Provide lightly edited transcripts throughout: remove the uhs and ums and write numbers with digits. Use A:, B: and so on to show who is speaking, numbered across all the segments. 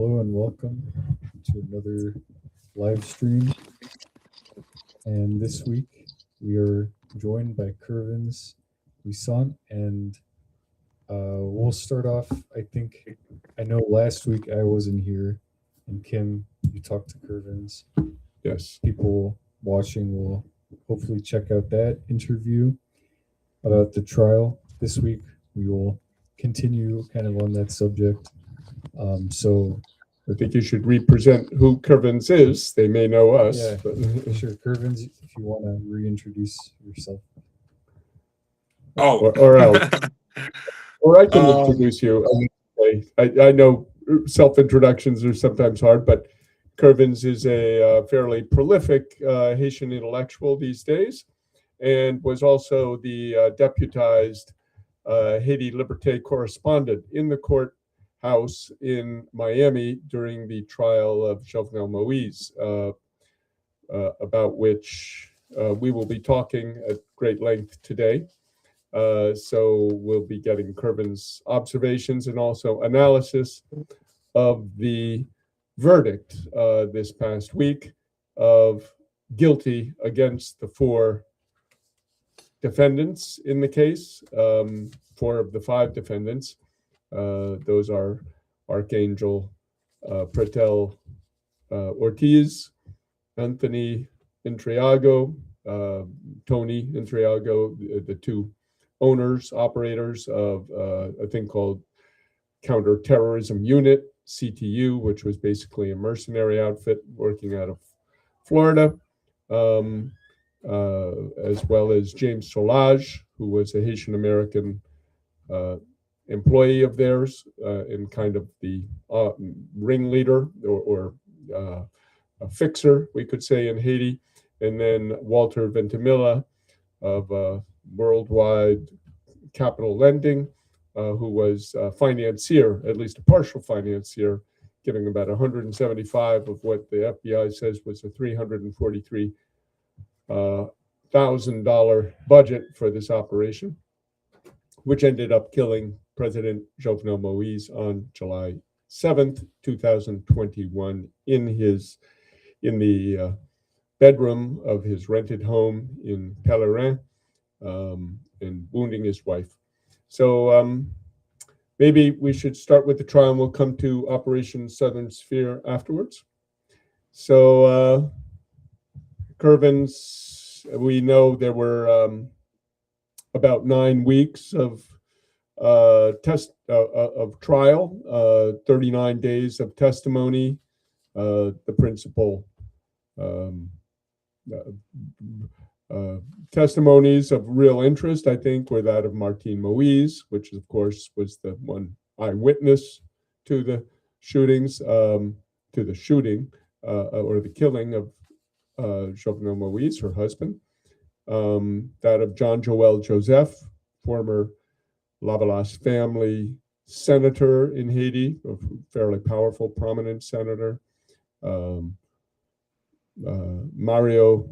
A: Hello and welcome to another live stream. And this week we are joined by Kervens Louissaint, and we'll start off. I know last week I wasn't here, and Kim, you talked to Kervens.
B: Yes.
A: People watching will hopefully check out that interview about the trial. This week we will continue kind of on that subject. So
B: I think you should represent who Kervens is. They may know us.
A: Yeah,
B: but
A: sure. Kervens, if you want to reintroduce yourself.
C: Oh,
B: or else. Or I can introduce you. I know self-introductions are sometimes hard, but Kervens is a fairly prolific Haitian intellectual these days, and was also the deputized Haiti Liberté correspondent in the courthouse in Miami during the trial of Jovenel Moïse, about which we will be talking at great length today. So we'll be getting Kervens' observations and also analysis of the verdict this past week of guilty against the four defendants in the case, four of the five defendants. Those are Archangel Pretel Ortiz, Anthony Intriago, Tony Intriago, the two owners, operators of a thing called Counterterrorism Unit, CTU, which was basically a mercenary outfit working out of Florida, as well as James Solage, who was a Haitian American employee of theirs and kind of the ringleader or a fixer, we could say, in Haiti. And then Walter Ventimiglia of Worldwide Capital Lending, who was a financier, at least a partial financier, giving about 175 of what the FBI says was a $343,000 budget for this operation, which ended up killing President Jovenel Moïse on July 7th, 2021, in the bedroom of his rented home in Pèlerin, and wounding his wife. So maybe we should start with the trial and we'll come to Operation Southern Sphere afterwards. So Kervens, we know there were about 9 weeks of trial, 39 days of testimony. The principal testimonies of real interest, I think, were that of Martin Moïse, which of course was the one eyewitness to the shootings, to the shooting or the killing of Jovenel Moïse, her husband. That of John Joel Joseph, former Lavalas family senator in Haiti, a fairly powerful, prominent senator. Mario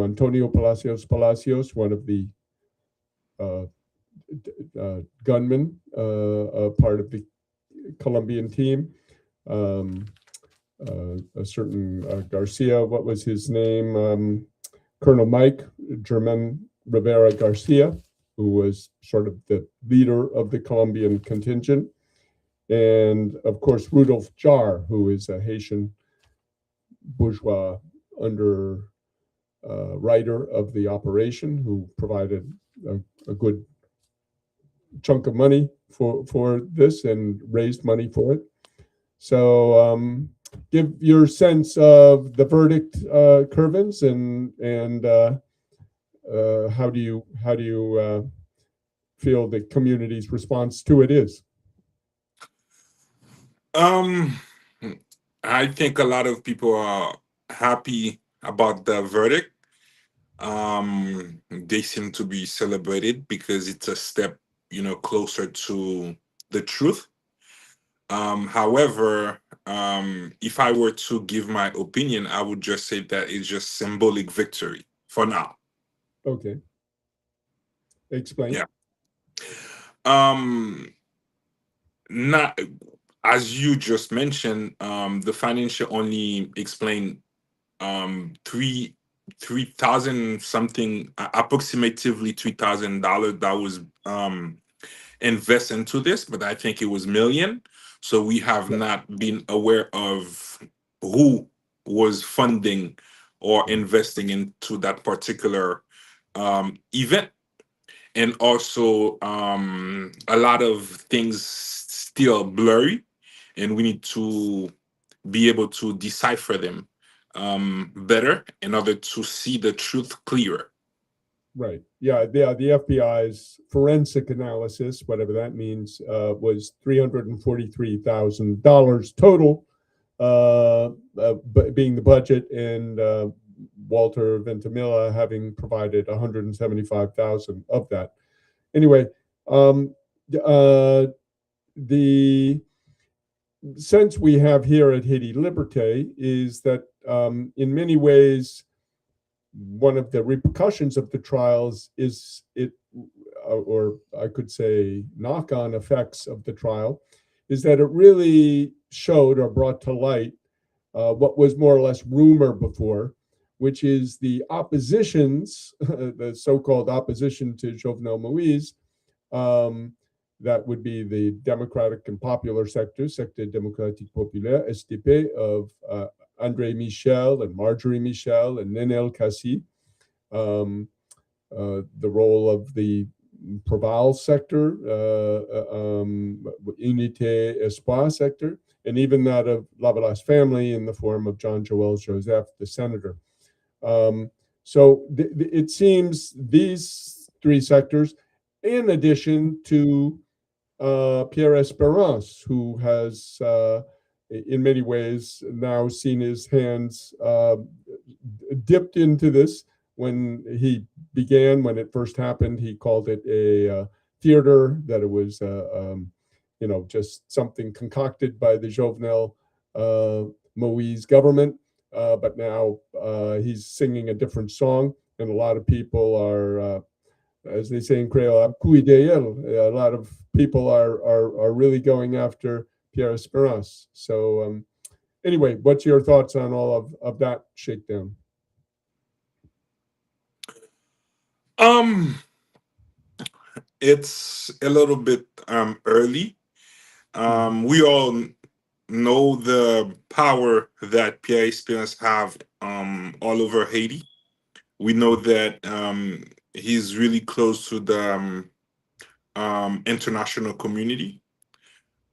B: Antonio Palacios Palacios, one of the gunmen, part of the Colombian team. A certain Garcia, what was his name? Colonel Mike German Rivera Garcia, who was sort of the leader of the Colombian contingent. And of course, Rudolph Jar, who is a Haitian bourgeois writer of the operation, who provided a good chunk of money for this and raised money for it. So give your sense of the verdict, Kervens, and how do you feel the community's response to it is?
C: I think a lot of people are happy about the verdict. They seem to be celebrated because it's a step, closer to the truth. However, if I were to give my opinion, I would just say that it's just symbolic victory for now.
B: Okay. Explain.
C: Yeah. Not as you just mentioned, the financial only explained three 3,000 something, approximately $3,000 that was invest into this, but I think it was million. So we have not been aware of who was funding or investing into that particular event. And also, a lot of things still blurry, and we need to be able to decipher them better in order to see the truth clearer.
B: Right. Yeah. The FBI's forensic analysis, whatever that means, was $343,000 total, being the budget, and Walter Ventimiglia having provided $175,000 of that. Anyway, the sense we have here at Haiti Liberté is that in many ways, one of the repercussions of the trials is or I could say knock-on effects of the trial, is that it really showed or brought to light what was more or less rumor before, which is the oppositions, the so-called opposition to Jovenel Moïse, that would be the Democratic and Popular sector, Secteur Démocratique Populaire, SDP, of André Michel and Marjorie Michel and Nenel Kassi, the role of the Proval sector, Unité Espoir sector, and even that of Lavalasse family in the form of John Joel Joseph, the senator. So it seems these three sectors, in addition to Pierre Espérance, who has in many ways now seen his hands dipped into this. When he began, when it first happened, he called it a theater, that it was just something concocted by the Jovenel Moïse government. But now he's singing a different song, and a lot of people are, as they say in Creole, a lot of people are really going after Pierre Espérance. So anyway, what's your thoughts on all of that shakedown?
C: It's a little bit early. We all know the power that Pierre Espérance have all over Haiti. We know that he's really close to the international community,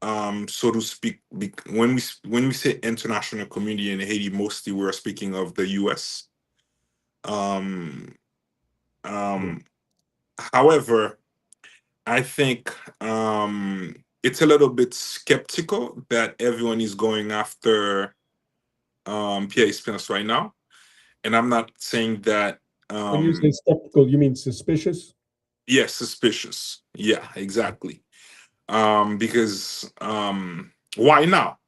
C: so to speak. When we say international community in Haiti, mostly we're speaking of the U.S. However, I think it's a little bit skeptical that everyone is going after Pierre Espérance right now, and I'm not saying that.
B: When you say skeptical, you mean suspicious?
C: Yes, suspicious. Yeah, exactly. Because why now?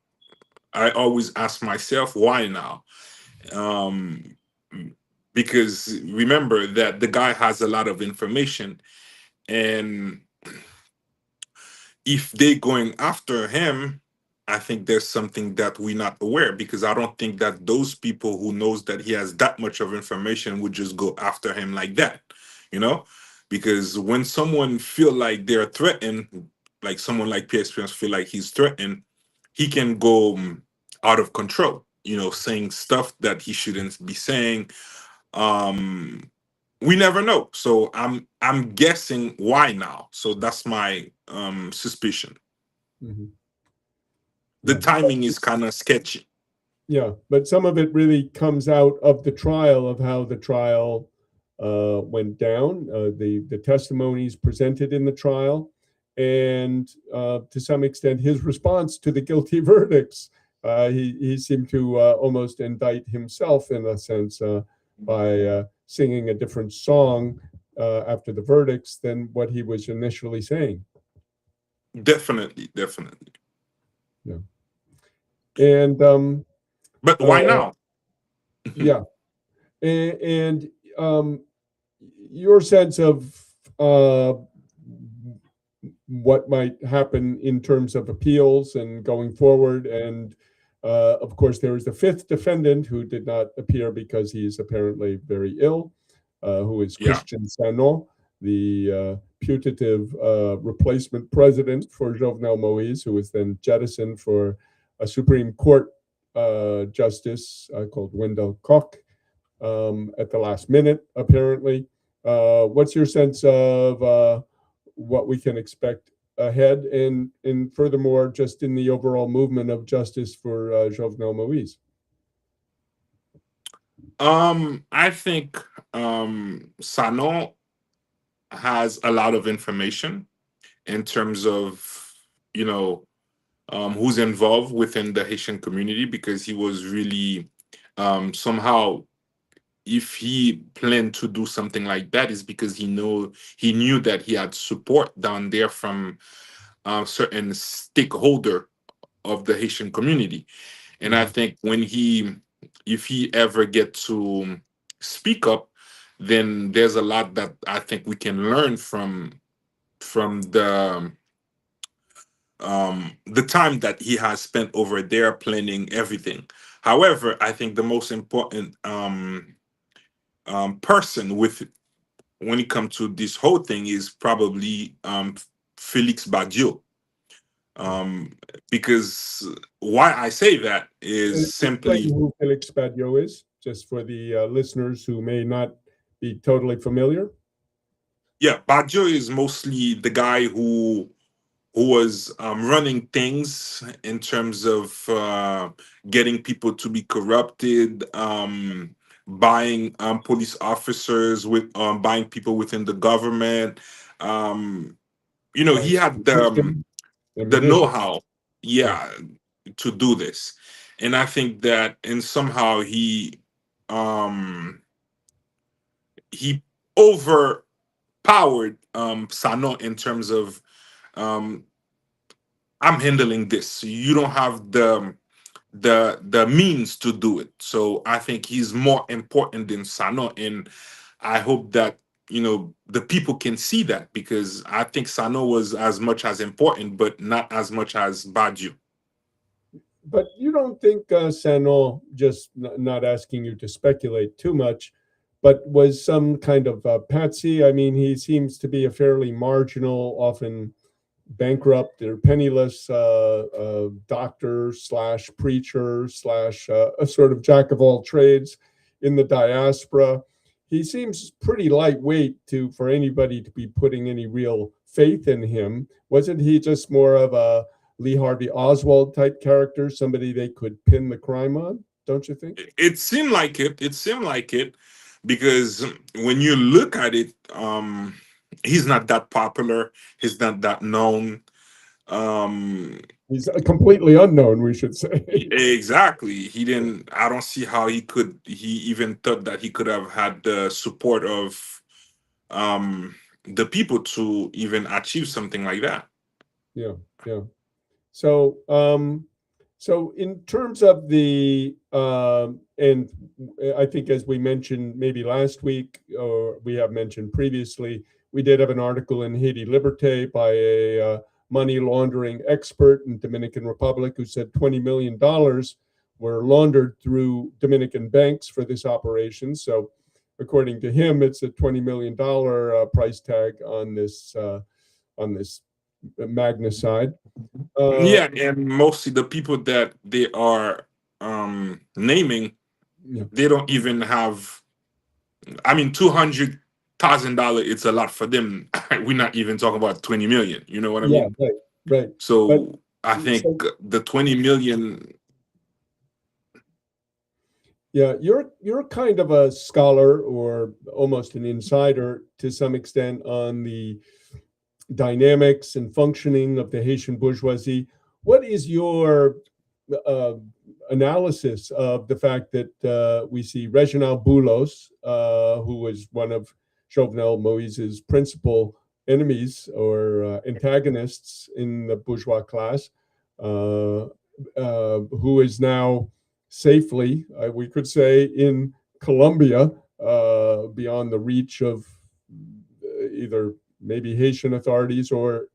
C: I always ask myself, why now? Because remember that the guy has a lot of information, and if they going after him, I think there's something that we're not aware, because I don't think that those people who knows that he has that much of information would just go after him like that, because when someone feel like they're threatened, like someone like Pierre Espérance feel like he's threatened, he can go out of control, saying stuff that he shouldn't be saying. We never know. So I'm guessing why now. So that's my suspicion.
B: Mm-hmm.
C: The timing is kind of sketchy.
B: Yeah, but some of it really comes out of the trial, of how the trial went down, the testimonies presented in the trial, and to some extent his response to the guilty verdicts. He seemed to almost indict himself in a sense by singing a different song after the verdicts than what he was initially saying.
C: Definitely.
B: Yeah. And
C: but why now?
B: Yeah. And your sense of what might happen in terms of appeals and going forward. And of course, there is the fifth defendant who did not appear because he is apparently very ill, who is Christian Sanon, the putative replacement president for Jovenel Moïse, who was then jettisoned for a Supreme Court justice called Wendell Koch at the last minute, apparently. What's your sense of what we can expect ahead, and furthermore, just in the overall movement of justice for Jovenel Moïse?
C: I think Sanon has a lot of information in terms of, who's involved within the Haitian community, because he was really somehow, if he planned to do something like that, is because he knew that he had support down there from certain stakeholder of the Haitian community. And I think if he ever get to speak up, then there's a lot that I think we can learn from the time that he has spent over there planning everything. However, I think the most important person when it comes to this whole thing is probably Felix Badiou. Because why I say that is simply
B: who Felix Badiou is, just for the listeners who may not be totally familiar.
C: Yeah, Badiou is mostly the guy who was running things in terms of getting people to be corrupted, buying police officers, with buying people within the government. He had the know-how, to do this, and I think that, and somehow he overpowered Sanon in terms of I'm handling this. So you don't have the means to do it. So I think he's more important than Sanon, and I hope that the people can see that, because I think Sanon was as much as important, but not as much as Badiou.
B: But you don't think Sanon, just not asking you to speculate too much, but was some kind of patsy? I mean, he seems to be a fairly marginal, often bankrupt or penniless doctor slash preacher slash a sort of jack of all trades in the diaspora. He seems pretty lightweight for anybody to be putting any real faith in him. Wasn't he just more of a Lee Harvey Oswald type character, somebody they could pin the crime on? Don't you think?
C: It seemed like it. It seemed like it, because when you look at it, he's not that popular. He's not that known.
B: He's completely unknown, we should say.
C: Exactly. I don't see how he even thought that he could have had the support of the people to even achieve something like that.
B: Yeah. So in terms of the and I think, as we mentioned maybe last week, or we have mentioned previously, we did have an article in Haiti Liberté by a money laundering expert in Dominican Republic who said $20 million were laundered through Dominican banks for this operation. So according to him, it's a $20 million price tag on this magnicide.
C: And mostly the people that they are naming, they don't even have. I mean, $200,000. It's a lot for them. We're not even talking about 20 million. You know what I mean?
B: Yeah, right.
C: So I think the 20 million.
B: Yeah, you're kind of a scholar, or almost an insider to some extent, on the dynamics and functioning of the Haitian bourgeoisie. What is your analysis of the fact that we see Reginald Boulos, who was one of Jovenel Moïse's principal enemies or antagonists in the bourgeois class, who is now safely, we could say, in Colombia, beyond the reach of either maybe Haitian authorities or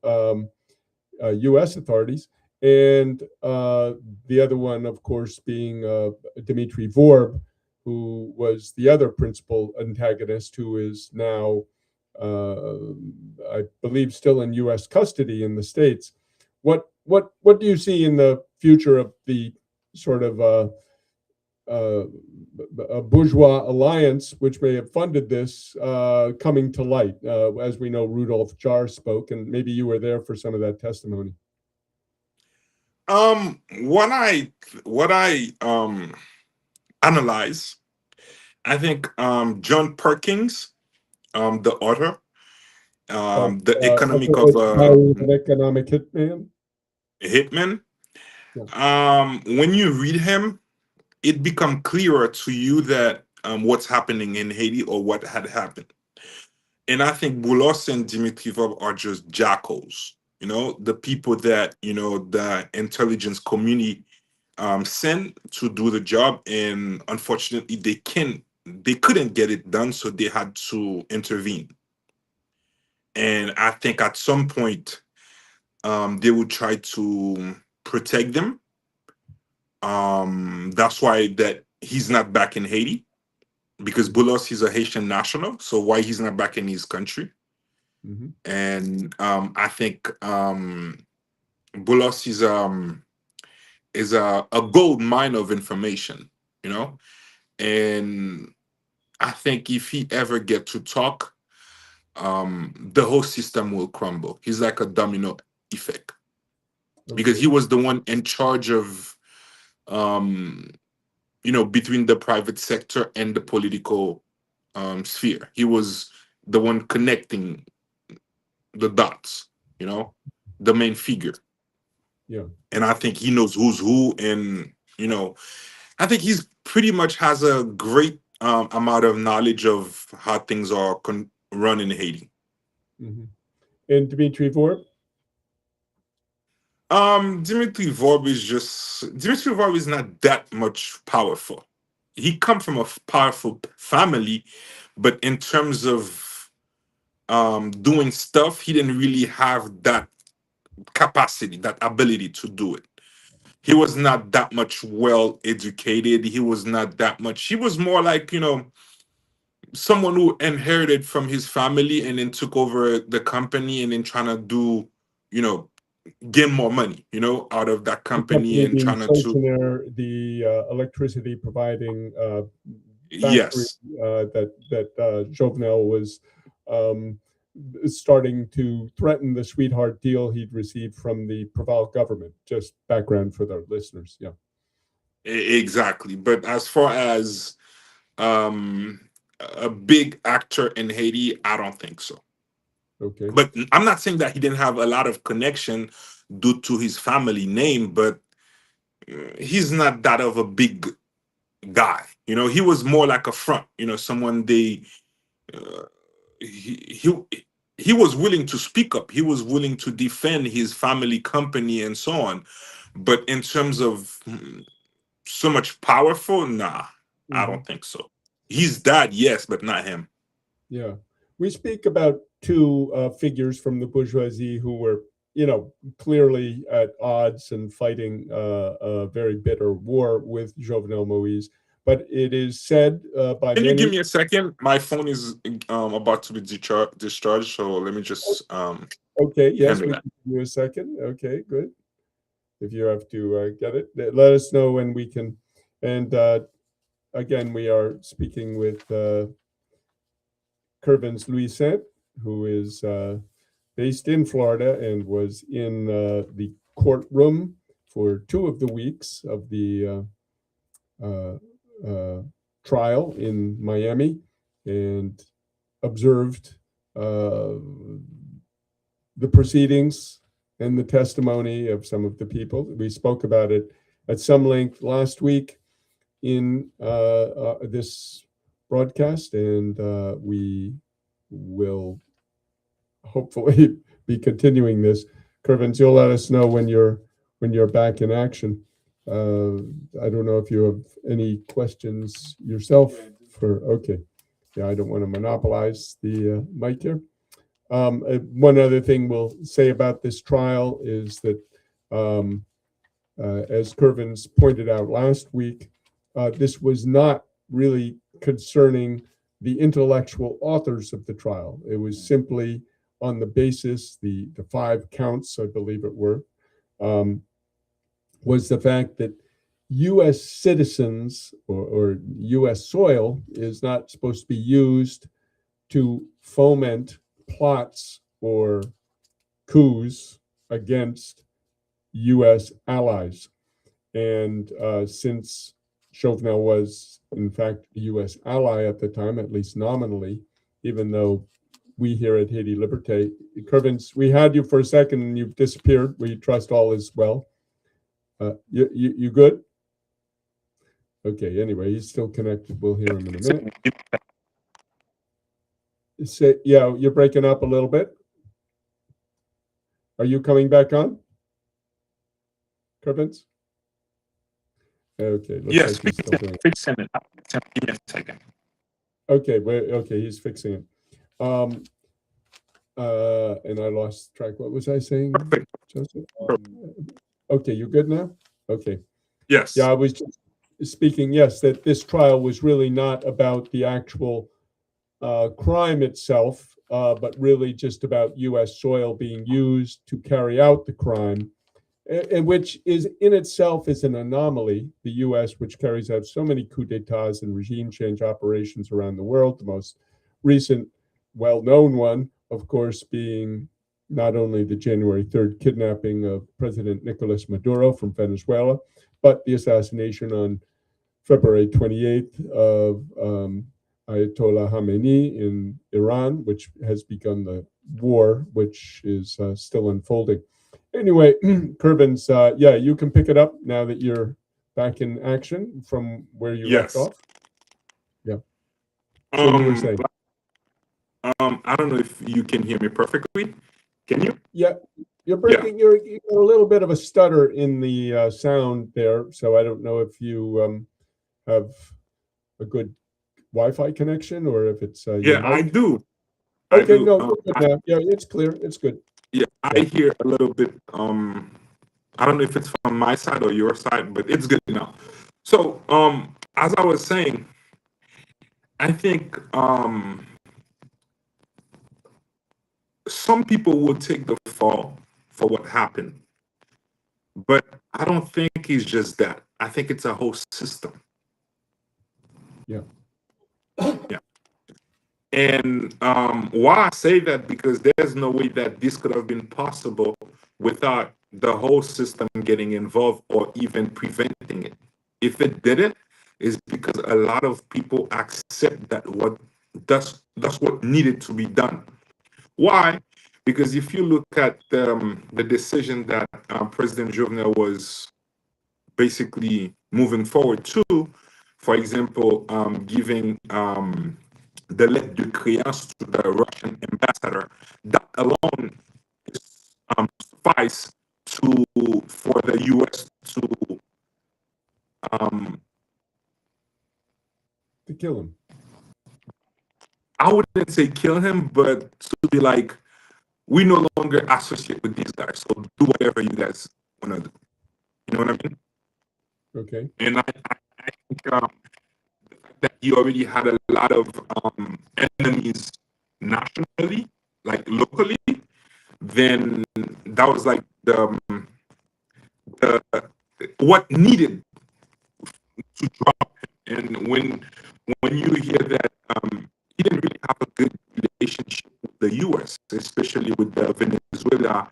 B: U.S. authorities, and the other one, of course, being Dimitri Vorb, who was the other principal antagonist, who is now, I believe, still in U.S. custody in the States. What do you see in the future of the sort of a bourgeois alliance, which may have funded this, coming to light? As we know, Rudolph Jar spoke, and maybe you were there for some of that testimony.
C: What I analyze, I think John Perkins, the author, the economic of
B: an economic hitman.
C: Hitman.
B: Yeah.
C: When you read him, it become clearer to you that what's happening in Haiti or what had happened. And I think Boulos and Dimitrivov are just jackals. The people that the intelligence community sent to do the job, and unfortunately they couldn't get it done, so they had to intervene. And I think at some point they would try to protect them. That's why that he's not back in Haiti, because Boulos is a Haitian national. So why he's not back in his country?
B: Mm-hmm.
C: And I think Boulos is a gold mine of information, and I think if he ever get to talk, the whole system will crumble. He's like a domino effect, because he was the one in charge of between the private sector and the political sphere. He was the one connecting the dots, the main figure.
B: Yeah.
C: And I think he knows who's who, and I think he's pretty much has a great amount of knowledge of how things are run in Haiti.
B: Mm-hmm. And Dimitri Vorb?
C: Dimitri Vorb is not that much powerful. He come from a powerful family, but in terms of doing stuff, he didn't really have that capacity, that ability to do it. He was not that much well educated. He was not that much. He was more like, someone who inherited from his family and then took over the company and then trying to do, gain more money, out of that company, and trying to
B: the electricity providing factory,
C: yes,
B: that Jovenel was starting to threaten the sweetheart deal he'd received from the Proval government. Just background for the listeners. Yeah,
C: exactly. But as far as a big actor in Haiti, I don't think so.
B: Okay.
C: But I'm not saying that he didn't have a lot of connection due to his family name, but he's not that of a big guy. He was more like a front, someone he was willing to speak up. He was willing to defend his family company and so on. But in terms of so much powerful, nah, I don't think so. His dad, yes, but not him.
B: Yeah. We speak about two figures from the bourgeoisie who were, clearly at odds and fighting a very bitter war with Jovenel Moïse. But it is said by
C: Can
B: many...
C: you give me a second? My phone is about to be discharged, so let me just
B: Okay, yes, we can give you a second. Okay, good. If you have to get it, let us know when we can. And again, we are speaking with Kervens Louissaint, who is based in Florida and was in the courtroom for 2 of the weeks of the trial in Miami, and observed the proceedings and the testimony of some of the people. We spoke about it at some length last week in this broadcast, and we will hopefully be continuing this. Kervens, you'll let us know when you're back in action. I don't know if you have any questions yourself. Okay. Yeah, I don't want to monopolize the mic here. One other thing we'll say about this trial is that, as Kervens pointed out last week, this was not really concerning the intellectual authors of the trial. It was simply on the basis, the 5 counts, I believe it were, was the fact that U.S. citizens or U.S. soil is not supposed to be used to foment plots or coups against U.S. allies. And since Jovenel was, in fact, a U.S. ally at the time, at least nominally, even though we here at Haiti Liberté, Kervens, we had you for a second and you've disappeared. We trust all is well. You good? Okay, anyway, he's still connected. We'll hear him in a minute. Yeah, you're breaking up a little bit. Are you coming back on, Kervens? Okay, looks
C: Yes,
B: like he's still doing it.
C: fixing it. Give me a second.
B: Okay, okay, he's fixing it. And I lost track. What was I saying, Joseph? Okay, you good now? Okay.
C: Yes.
B: Yeah, I was just speaking, yes, that this trial was really not about the actual crime itself, but really just about U.S. soil being used to carry out the crime, and which is in itself is an anomaly. The U.S., which carries out so many coups d'etats and regime change operations around the world, the most recent well-known one, of course, being not only the January 3rd kidnapping of President Nicolas Maduro from Venezuela, but the assassination on February 28th of Ayatollah Khamenei in Iran, which has begun the war, which is still unfolding. Anyway, Kervens, yeah, you can pick it up now that you're back in action from where you left off. Yeah. So you were saying.
C: I don't know if you can hear me perfectly. Can you?
B: Yeah, you're breaking. Yeah. You're a little bit of a stutter in the sound there, so I don't know if you have a good Wi-Fi connection or if it's
C: yeah, I do.
B: Okay, I do. No, yeah, it's clear. It's good.
C: Yeah, I hear a little bit. I don't know if it's from my side or your side, but it's good now. So, as I was saying, I think some people will take the fall for what happened, but I don't think it's just that. I think it's a whole system.
B: Yeah.
C: Yeah. And why I say that, because there's no way that this could have been possible without the whole system getting involved or even preventing it. If it didn't, it's because a lot of people accept that that's what needed to be done. Why? Because if you look at the decision that President Jovenel was basically moving forward to, for example, giving the lettre de créance to the Russian ambassador, that alone suffice for the U.S.
B: to kill him.
C: I wouldn't say kill him, but to be like, we no longer associate with these guys, so do whatever you guys want to do. You know what I mean?
B: Okay.
C: And I think that he already had a lot of enemies nationally, like locally. Then that was like the what needed to drop him. And when you hear that he didn't really have a good relationship with the U.S., especially with the Venezuela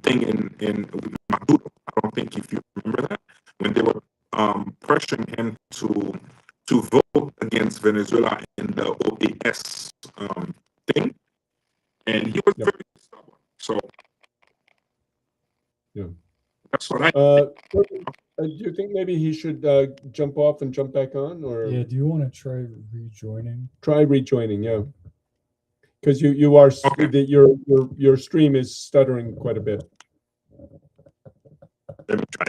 C: thing in with Maduro. I don't think if you remember that, when they were pressuring him to vote against Venezuela in the OAS thing, and he was very stubborn. So
B: yeah,
C: that's what I think.
B: Do you think maybe he should jump off and jump back on, or
A: yeah? Do you want to try rejoining?
B: Try rejoining, yeah, because you are okay. Your stream is stuttering quite a bit.
C: Let me try.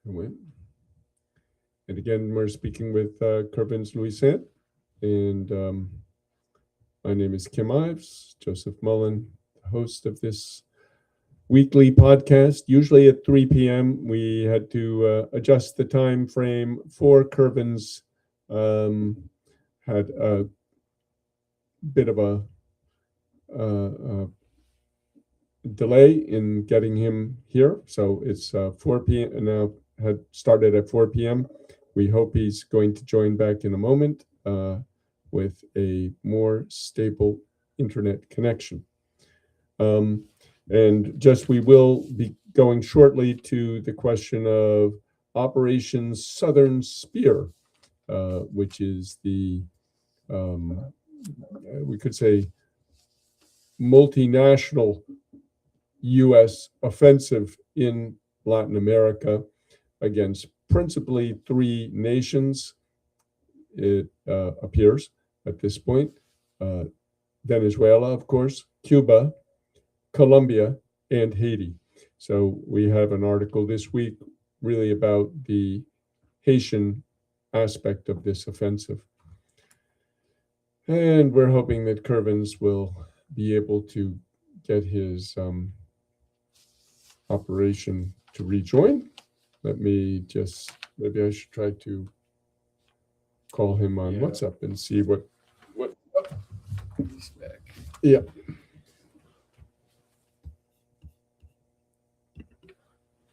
B: went. And again, we're speaking with Kervens Louissaint, and my name is Kim Ives, Joseph Mullen, the host of this weekly podcast, usually at 3 p.m. We had to adjust the time frame for Kervens. Had a bit of a delay in getting him here, so it's 4 p.m. and now had started at 4 p.m. We hope he's going to join back in a moment with a more stable internet connection. And just we will be going shortly to the question of Operation Southern Spear, which is the, we could say, multinational U.S. offensive in Latin America against principally three nations, it appears at this point. Venezuela, of course, Cuba, Colombia, and Haiti. So we have an article this week really about the Haitian aspect of this offensive. And we're hoping that Kervens will be able to get his operation to rejoin. Let me just, maybe I should try to call him on WhatsApp and see what.
A: He's back.
B: Yeah.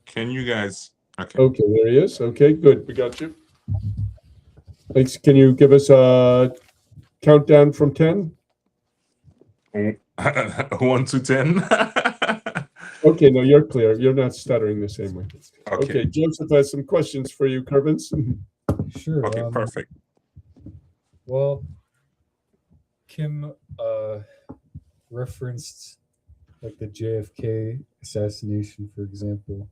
C: Can you guys? Okay.
B: Okay, there he is. Okay, good. We got you. Thanks. Can you give us a countdown from 10?
C: 1 to 10.
B: Okay, no, you're clear. You're not stuttering the same way.
C: Okay.
B: Okay, Joseph has some questions for you, Kervens.
A: Sure.
C: Okay, perfect.
A: Well, Kim referenced like the JFK assassination, for example,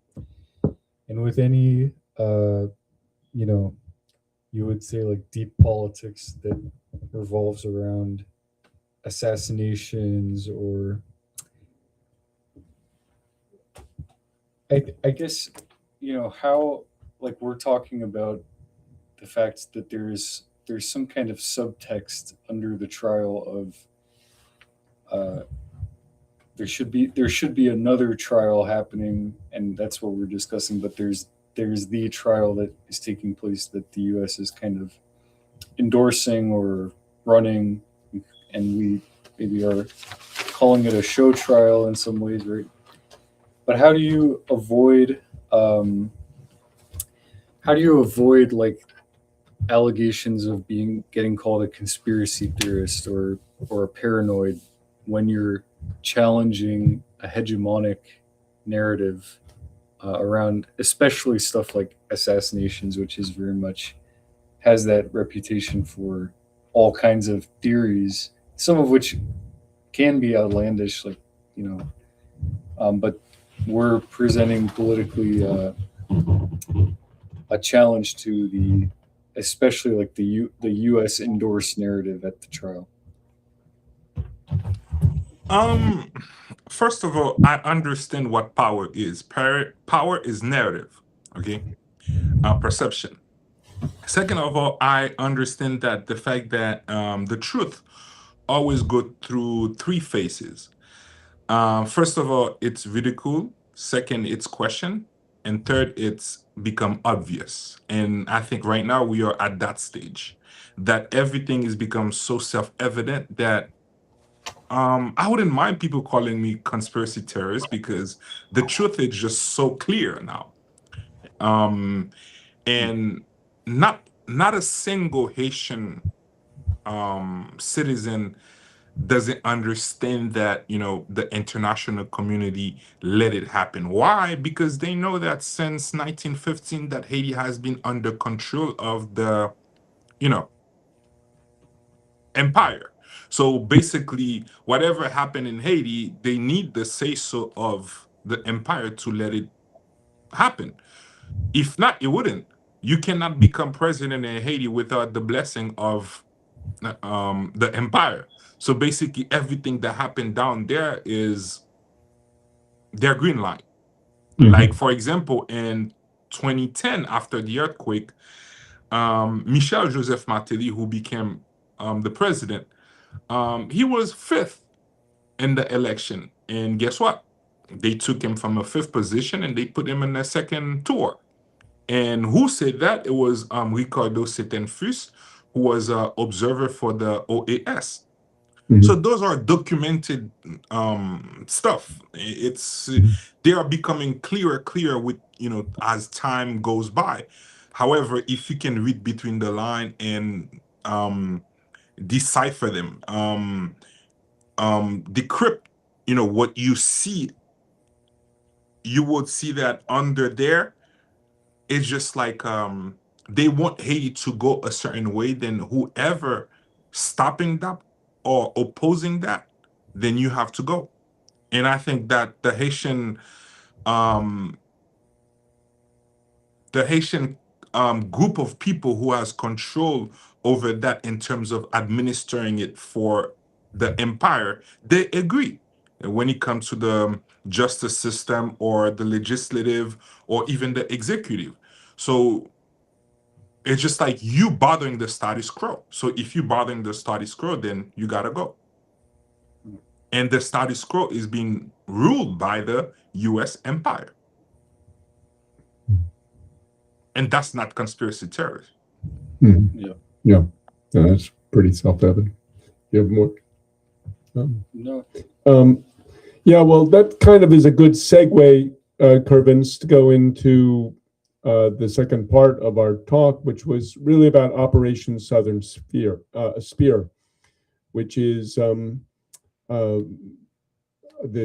A: and with any you would say like deep politics that revolves around assassinations, or I guess how, like, we're talking about the fact that there's some kind of subtext under the trial of there should be another trial happening, and that's what we're discussing, but there's the trial that is taking place that the US is kind of endorsing or running, and we maybe are calling it a show trial in some ways, right? But how do you avoid like allegations of getting called a conspiracy theorist or a paranoid when you're challenging a hegemonic narrative around especially stuff like assassinations, which is very much has that reputation for all kinds of theories, some of which can be outlandish, like but we're presenting politically a challenge to the, especially like the U.S. endorsed narrative at the trial.
C: First of all, I understand what power is. Power is narrative, okay? Perception. Second of all, I understand that the fact that the truth always go through three phases. First of all, it's ridicule. Second, it's question. And third, it's become obvious. And I think right now we are at that stage that everything has become so self-evident that I wouldn't mind people calling me conspiracy theorist because the truth is just so clear now. And not a single Haitian citizen doesn't understand that the international community let it happen. Why? Because they know that since 1915 that Haiti has been under control of the empire. So basically whatever happened in Haiti, they need the say-so of the empire to let it happen. If not, it wouldn't. You cannot become president in Haiti without the blessing of the empire. So basically everything that happened down there is their green light. Like, for example, in 2010, after the earthquake, Michel Joseph Martelly, who became the president, he was fifth in the election. And guess what? They took him from a fifth position and they put him in the second tour. And who said that? It was Ricardo Setenfus, who was an observer for the OAS. So those are documented stuff. It's they are becoming clearer with as time goes by. However, if you can read between the line and decipher them, decrypt, what you see, you would see that under there, it's just like they want Haiti to go a certain way. Then whoever stopping that or opposing that, then you have to go. And I think that um, the Haitian group of people who has control over that in terms of administering it for the empire, they agree. And when it comes to the justice system or the legislative or even the executive. So it's just like you bothering the status quo. So if you bothering the status quo, then you gotta go. And the status quo is being ruled by the U.S. empire. And that's not conspiracy terrorism.
B: Yeah, that's pretty self-evident. You have more?
A: No.
B: Yeah, well, that kind of is a good segue, Kervens, to go into the second part of our talk, which was really about Operation Southern Spear, which is the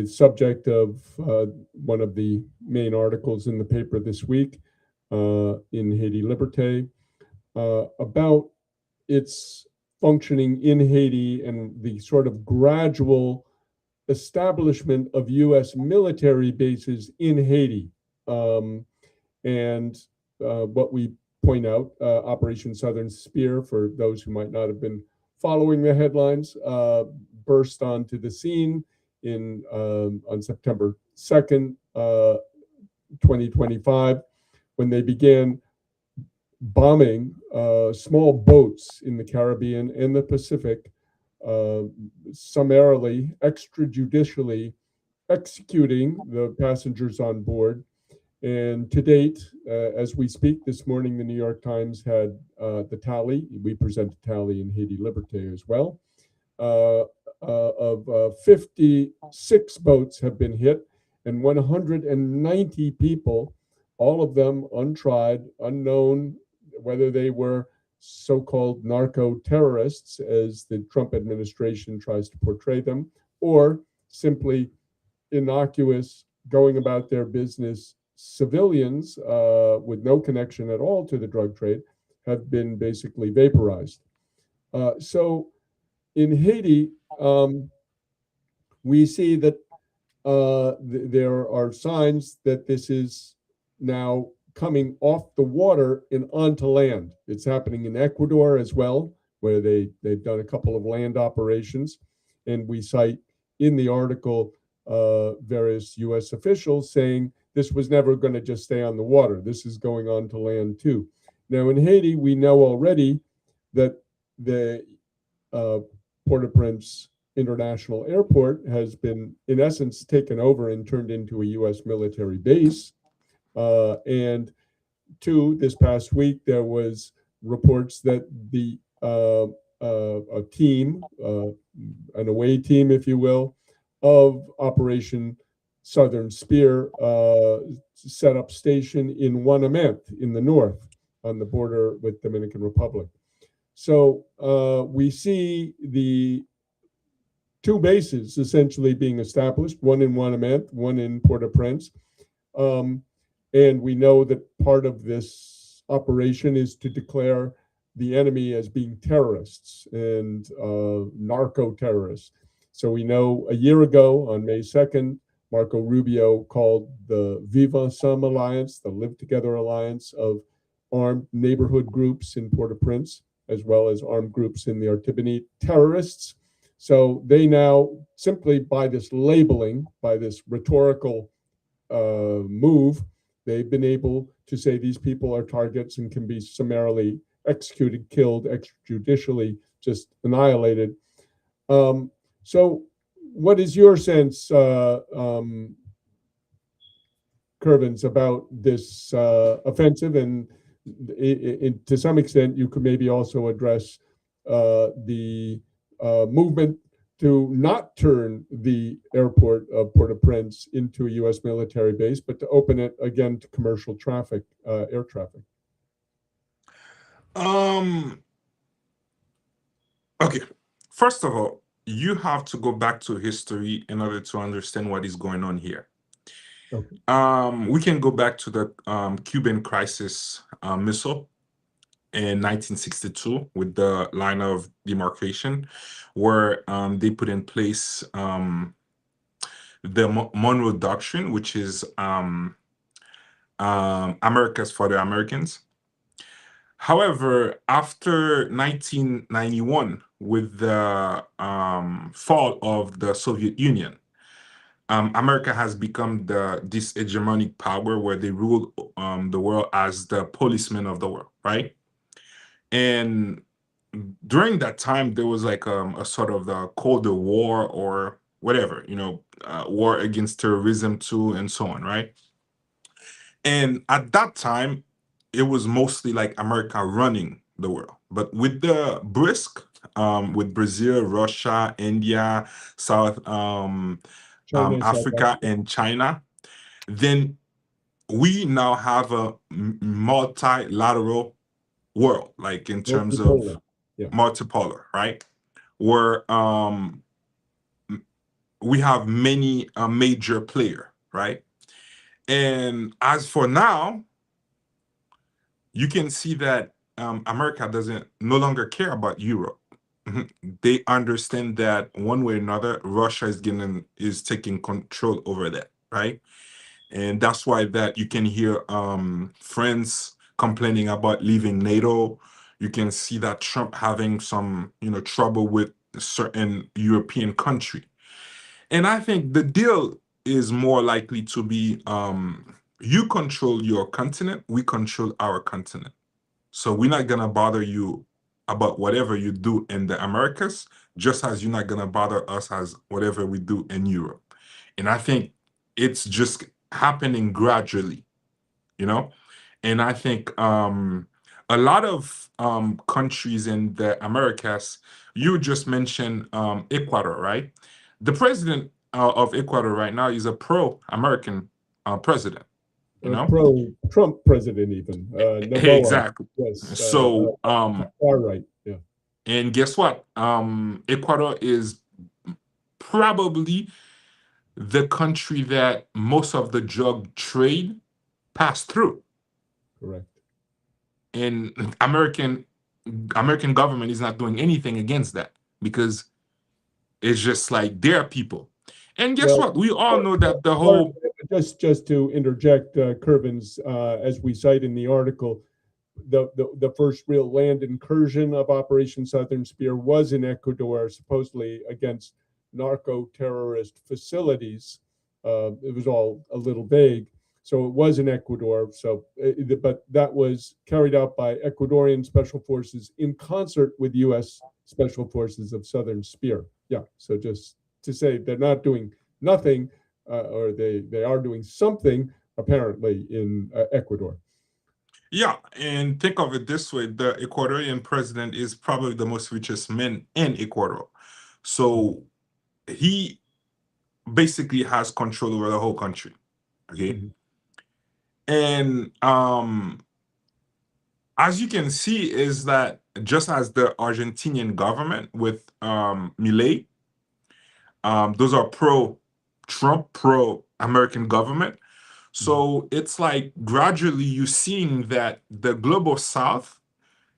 B: subject of one of the main articles in the paper this week in Haiti Liberté about its functioning in Haiti and the sort of gradual establishment of U.S. military bases in Haiti. And what we point out, Operation Southern Spear, for those who might not have been following the headlines, burst onto the scene on September 2nd, 2025, when they began bombing small boats in the Caribbean and the Pacific, summarily, extrajudicially executing the passengers on board. And to date, as we speak this morning, the New York Times had the tally. We present a tally in Haiti Liberté as well. Of 56 boats have been hit, and 190 people, all of them untried, unknown, whether they were so-called narco-terrorists, as the Trump administration tries to portray them, or simply innocuous, going about their business civilians with no connection at all to the drug trade, have been basically vaporized. So in Haiti, we see that there are signs that this is now coming off the water and onto land. It's happening in Ecuador as well, where they've done a couple of land operations. And we cite in the article various U.S. officials saying this was never going to just stay on the water. This is going on to land too. Now in Haiti, we know already that the Port-au-Prince International Airport has been, in essence, taken over and turned into a U.S. military base. And two, this past week, there was reports that a team, an away team, if you will, of Operation Southern Spear set up station in Wanamant in the north on the border with Dominican Republic. So we see the two bases essentially being established, one in Wanamant, one in Port-au-Prince. And we know that part of this operation is to declare the enemy as being terrorists and narco-terrorists. So we know a year ago, on May 2nd, Marco Rubio called the Viva Ensemble Alliance, the Live Together Alliance of armed neighborhood groups in Port-au-Prince, as well as armed groups in the Artibonite, terrorists. So they now, simply by this labeling, by this rhetorical move, They've been able to say these people are targets and can be summarily executed, killed, extrajudicially, just annihilated. So, what is your sense, Kervens, about this offensive? And to some extent, you could maybe also address the movement to not turn the airport of Port-au-Prince into a U.S. military base, but to open it again to commercial traffic, air traffic.
C: Okay. First of all, you have to go back to history in order to understand what is going on here.
B: Okay.
C: We can go back to the Cuban crisis missile in 1962 with the line of demarcation, where they put in place the Monroe Doctrine, which is America's for the Americans. However, after 1991, with the fall of the Soviet Union, America has become this hegemonic power where they rule the world as the policeman of the world, right? And during that time, there was like a sort of the Cold War or whatever, war against terrorism too, and so on, right? And at that time, it was mostly like America running the world. But with the with Brazil, Russia, India, South Africa, and China, then we now have a multilateral world, like in terms of multipolar, right? Where we have many major player, right? And as for now, you can see that America doesn't no longer care about Europe. They understand that one way or another, Russia is taking control over that, right? And that's why that you can hear friends complaining about leaving NATO. You can see that Trump having some, trouble with a certain European country. And I think the deal is more likely to be you control your continent, we control our continent. So we're not gonna bother you about whatever you do in the Americas, just as you're not gonna bother us as whatever we do in Europe. And I think it's just happening gradually, And I think a lot of countries in the Americas, you just mentioned Ecuador, right? The president of Ecuador right now is a pro-American president.
B: Pro-Trump president, even. Noboa,
C: exactly.
B: Yes.
C: So,
B: far right. Yeah.
C: And guess what? Ecuador is probably the country that most of the drug trade passed through.
B: Correct.
C: And American government is not doing anything against that because it's just like their people. And guess what? We all know that the whole
B: just to interject, Kervens, as we cite in the article, the first real land incursion of Operation Southern Spear was in Ecuador, supposedly against narco-terrorist facilities. It was all a little vague. So it was in Ecuador. So, but that was carried out by Ecuadorian special forces in concert with U.S. Special Forces of Southern Spear. Yeah. So just to say they're not doing nothing, or they are doing something apparently in Ecuador.
C: Yeah, and think of it this way: the Ecuadorian president is probably the most richest man in Ecuador, so he basically has control over the whole country. Okay. Mm-hmm. And as you can see, is that just as the Argentinian government with Milei, those are pro-Trump, pro-American government. So it's like gradually you're seeing that the global South,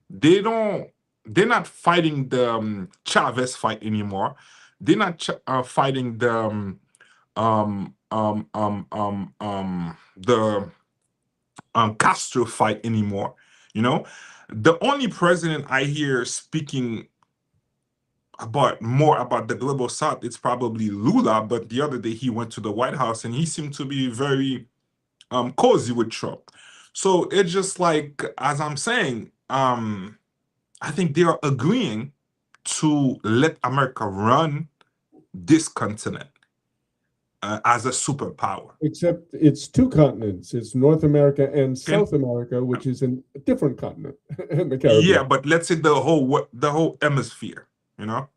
C: they're not fighting the Chavez fight anymore. They're not fighting the Castro fight anymore. The only president I hear speaking more about the global South, it's probably Lula. But the other day he went to the White House and he seemed to be very cozy with Trump. So it's just like, as I'm saying, I think they are agreeing to let America run this continent as a superpower.
B: Except it's two continents. It's North America and
C: Can
B: South America, which is a different continent in the
C: Yeah,
B: Caribbean.
C: but let's say the whole hemisphere, you know.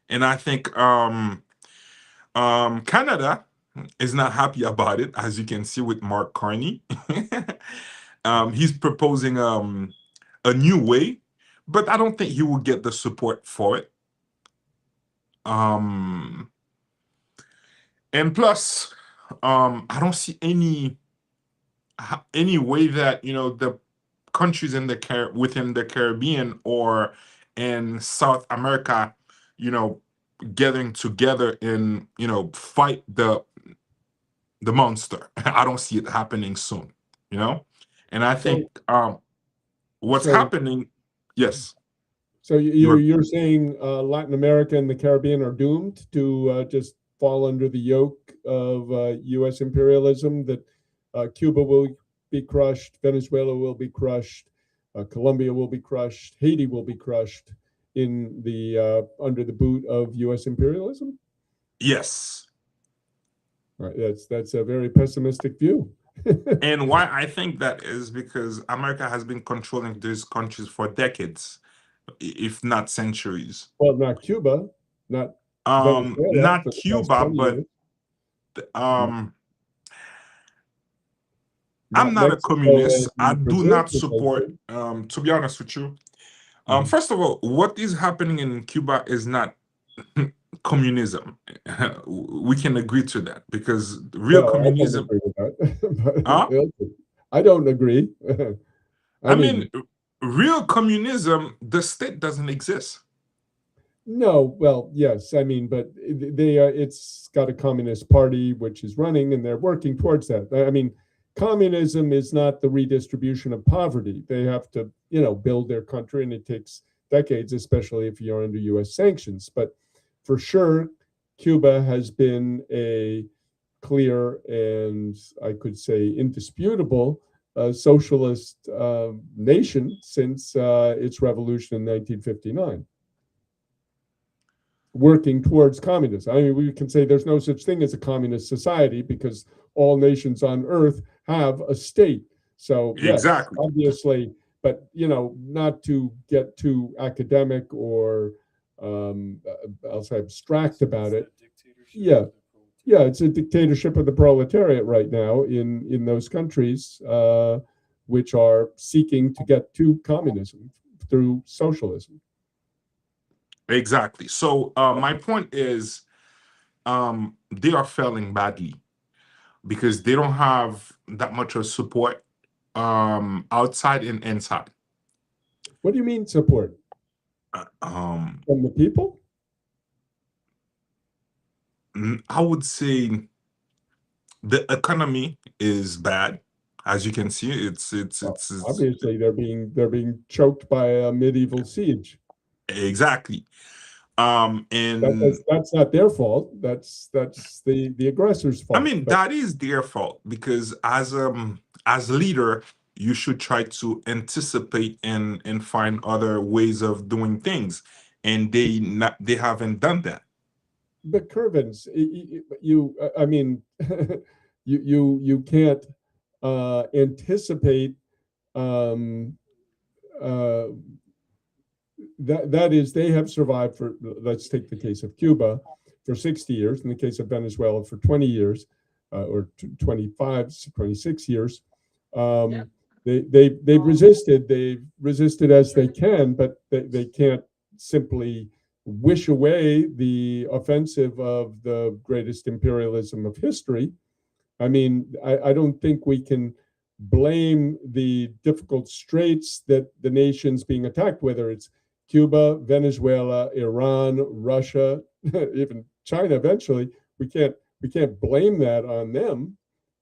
C: And I think Canada is not happy about it, as you can see with Mark Carney. He's proposing a new way, but I don't think he will get the support for it. And plus, I don't see any way that, you know, the countries in within the Caribbean or in South America, you know, getting together and, you know, fight the monster. I don't see it happening soon, you know. And I think what's
B: so-
C: happening, yes.
B: So you're saying Latin America and the Caribbean are doomed to just fall under the yoke of U.S. imperialism, that Cuba will be crushed, Venezuela will be crushed, Colombia will be crushed, Haiti will be crushed in the under the boot of U.S. imperialism?
C: Yes.
B: Right, that's a very pessimistic view.
C: And why I think that is because America has been controlling these countries for decades, if not centuries.
B: Well, not Cuba, not Venezuela,
C: not
B: for the past
C: Cuba,
B: 20
C: but
B: years.
C: I'm not a
B: Mexico
C: communist. I
B: and
C: do
B: Brazil,
C: not support, to be honest with you. First of all, what is happening in Cuba is not communism. We can agree to that because real
B: Well,
C: communism.
B: I don't agree with that.
C: Huh?
B: I don't agree.
C: I mean, real communism, the state doesn't exist.
B: No, well, yes, I mean, but it's got a communist party which is running, and they're working towards that. I mean, communism is not the redistribution of poverty. They have to, you know, build their country, and it takes decades, especially if you're under U.S. sanctions. But for sure, Cuba has been a clear and, I could say, indisputable socialist nation since its revolution in 1959, working towards communism. I mean, we can say there's no such thing as a communist society because all nations on earth have a state. So yes,
C: Exactly.
B: obviously, but you know, not to get too academic or I'll say abstract about it. Yeah, it's a dictatorship of the proletariat right now in those countries which are seeking to get to communism through socialism.
C: Exactly. So my point is, they are failing badly because they don't have that much of support outside and inside.
B: What do you mean support? From the people?
C: I would say the economy is bad. As you can see, it's
B: obviously they're being choked by a medieval siege.
C: Exactly. And
B: that's not their fault. That's the aggressor's fault.
C: I mean, that is their fault because as leader, you should try to anticipate and find other ways of doing things, and they haven't done that.
B: But Kervens, I mean, you can't anticipate that is, they have survived for, let's take the case of Cuba, for 60 years, in the case of Venezuela for 20 years, or 25, 26 years. They've resisted as they can, but they can't simply wish away the offensive of the greatest imperialism of history. I mean, I don't think we can blame the difficult straits that the nations being attacked, whether it's Cuba, Venezuela, Iran, Russia, even China eventually, we can't blame that on them.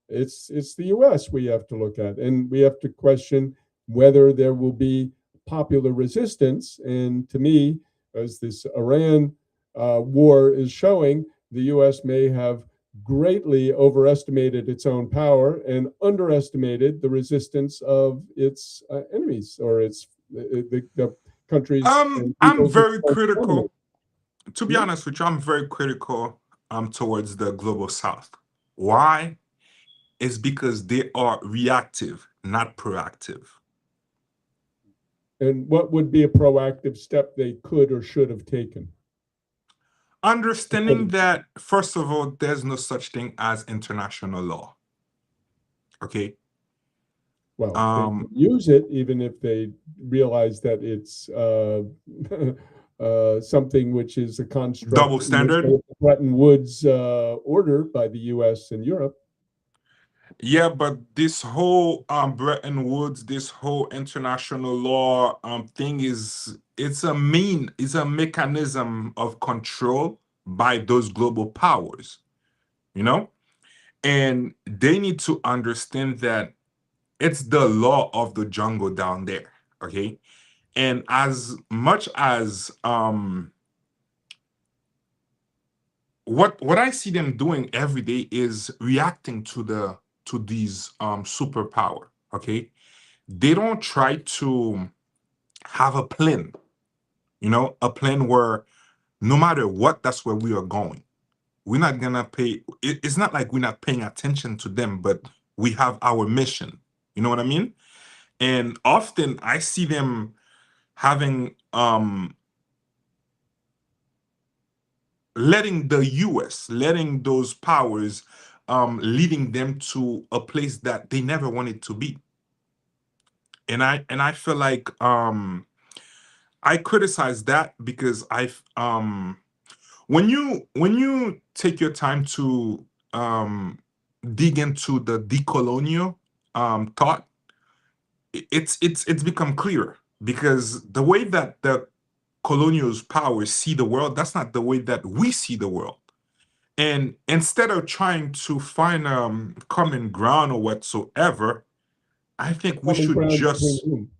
B: It's the US we have to look at, and we have to question whether there will be popular resistance. And to me, as this Iran war is showing, the US may have greatly overestimated its own power and underestimated the resistance of its enemies or its the countries and
C: I'm
B: peoples that
C: very
B: want to dominate.
C: critical. To be
B: Yeah.
C: honest with you, I'm very critical towards the global south. Why? It's because they are reactive, not proactive.
B: And what would be a proactive step they could or should have taken?
C: Understanding that, first of all, there's no such thing as international law. Okay.
B: Well, they can use it even if they realize that it's something which is a construct,
C: double standard.
B: Bretton Woods order by the U.S. and Europe.
C: Yeah, but this whole Bretton Woods, this whole international law thing it's a mechanism of control by those global powers, you know? And they need to understand that it's the law of the jungle down there, okay? And as much as what I see them doing every day is reacting to these superpower, okay? They don't try to have a plan, a plan where no matter what, that's where we are going. We're not gonna pay. It's not like we're not paying attention to them, but we have our mission. You know what I mean? And often I see them having letting the US, letting those powers leading them to a place that they never wanted to be. And I feel like I criticize that because when you take your time to dig into the decolonial thought, it's become clearer because the way that the colonial powers see the world, that's not the way that we see the world. And instead of trying to find common ground or whatsoever, I think we
B: Common
C: should
B: ground between
C: just
B: whom?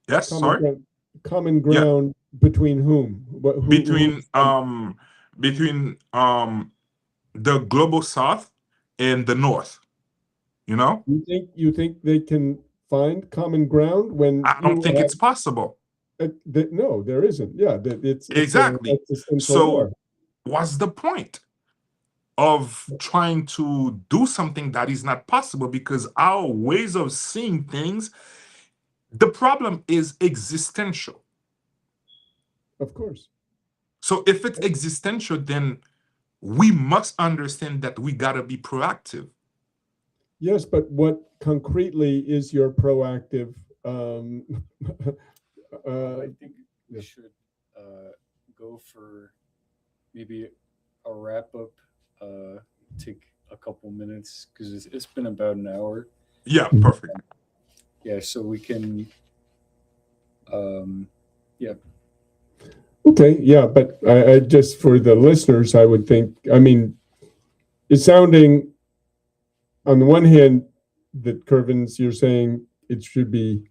C: yes, sorry.
B: Common
C: Yeah,
B: ground between whom?
C: between the global south and the north, you know?
B: You think they can find common ground when
C: I don't
B: you
C: think
B: have
C: it's possible.
B: no, there isn't. Yeah, it's an
C: Exactly.
B: existential war.
C: So what's the point of trying to do something that is not possible? Because our ways of seeing things, the problem is existential.
B: Of course.
C: So if it's existential, then we must understand that we gotta be proactive.
B: Yes, but what concretely is your proactive?
A: I think we should go for maybe a wrap up. Take a couple minutes because it's been about an hour.
C: Yeah, perfect.
A: Yeah, so we can. Yeah,
B: Okay, yeah, but I just for the listeners, I would think. I mean, it's sounding on the one hand that Kervens, you're saying it should be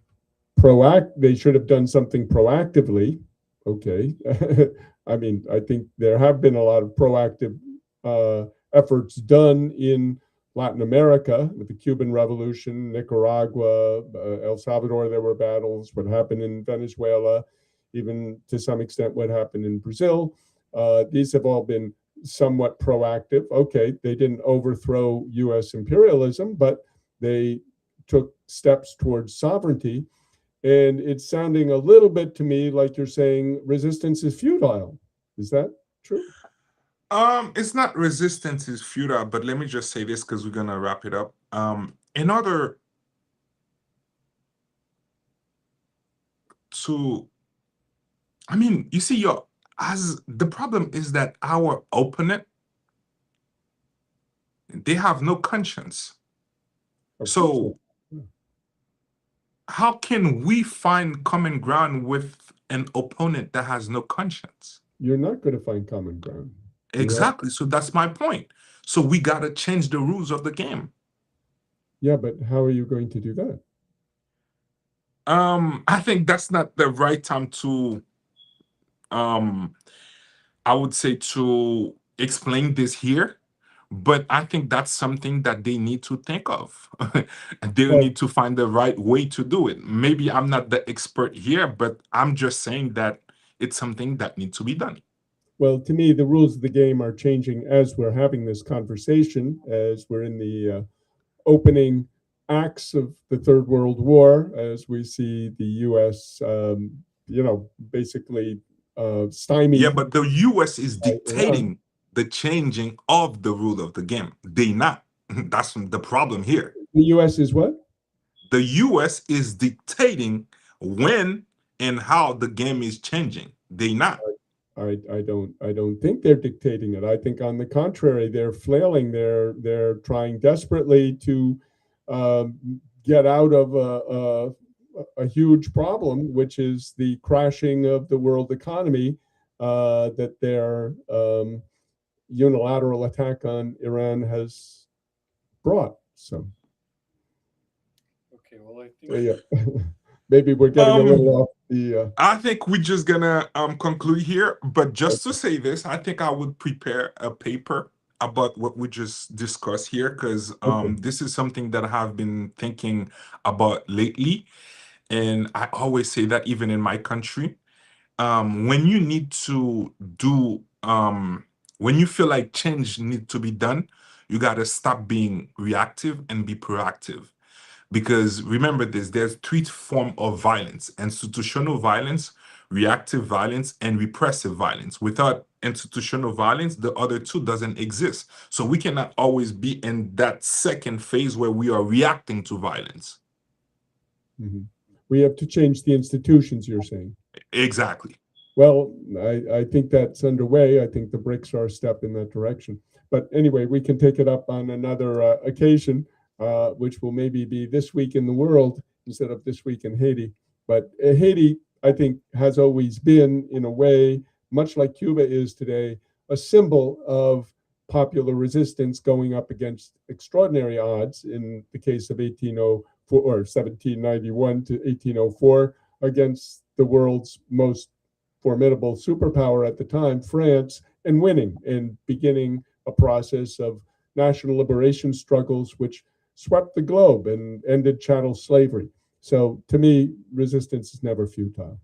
B: they should have done something proactively. Okay. I mean, I think there have been a lot of proactive efforts done in Latin America with the Cuban Revolution, Nicaragua, El Salvador. There were battles. What happened in Venezuela, even to some extent, what happened in Brazil. These have all been somewhat proactive. Okay, they didn't overthrow U.S. imperialism, but they took steps towards sovereignty. And it's sounding a little bit to me like you're saying resistance is futile. Is that true?
C: It's not resistance is futile, but let me just say this because we're gonna wrap it up. In order to, I mean, you see, as the problem is that our opponent, they have no conscience. So how can we find common ground with an opponent that has no conscience?
B: You're not going to find common ground.
C: Exactly. So that's my point. So we gotta change the rules of the game.
B: Yeah, but how are you going to do that?
C: I think that's not the right time to I would say to explain this here, but I think that's something that they need to think of. And they
B: Well,
C: need to find the right way to do it. Maybe I'm not the expert here, but I'm just saying that it's something that needs to be done.
B: well, to me, the rules of the game are changing as we're having this conversation, as we're in the opening acts of the Third World War, as we see the U.S., basically
C: Yeah,
B: stymied
C: but the US is
B: by Iran.
C: dictating the changing of the rule of the game. They not. That's the problem here.
B: The U.S. is what?
C: The US is dictating when and how the game is changing. They not.
B: I don't think they're dictating it. I think, on the contrary, they're flailing. They're trying desperately to get out of a huge problem, which is the crashing of the world economy that their unilateral attack on Iran has brought. So,
A: Okay, well, I
B: yeah,
A: think
B: maybe we're getting a little
C: Um,
B: off the.
C: I think we're just gonna conclude here. But just to say this, I think I would prepare a paper about what we just discussed here, because
B: Okay.
C: this is something that I have been thinking about lately. And I always say that even in my country, when you need to do when you feel like change need to be done, you got to stop being reactive and be proactive. Because remember this, there's three forms of violence: institutional violence, reactive violence, and repressive violence. Without institutional violence, the other two doesn't exist. So we cannot always be in that second phase where we are reacting to violence.
B: Mhm. We have to change the institutions, you're saying.
C: Exactly.
B: Well, I think that's underway. I think the BRICS are a step in that direction. But anyway, we can take it up on another occasion, which will maybe be This Week in the World instead of This Week in Haiti. But Haiti, I think, has always been, in a way, much like Cuba is today, a symbol of popular resistance going up against extraordinary odds. In the case of 1804 or 1791 to 1804, against the world's most formidable superpower at the time, France, and winning and beginning a process of national liberation struggles which swept the globe and ended chattel slavery. So, to me, resistance is never futile.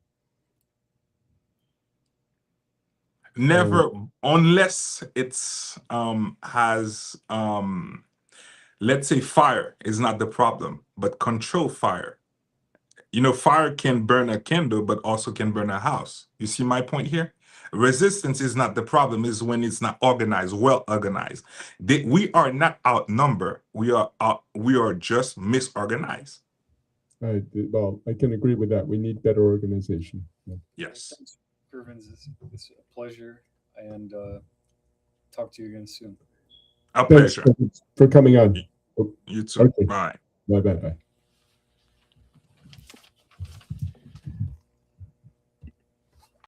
C: Never, unless it's has let's say fire is not the problem, but control fire. You know, fire can burn a candle, but also can burn a house. You see my point here? Resistance is not the problem, is when it's not organized, well organized. We are not outnumbered. We are just misorganized.
B: Well, I can agree with that. We need better organization.
C: Yes.
A: Kervens, it's a pleasure, and talk to you again soon.
C: A
B: Thanks
C: pleasure.
B: for coming on.
C: You too.
B: Okay.
C: Bye.
B: Bye.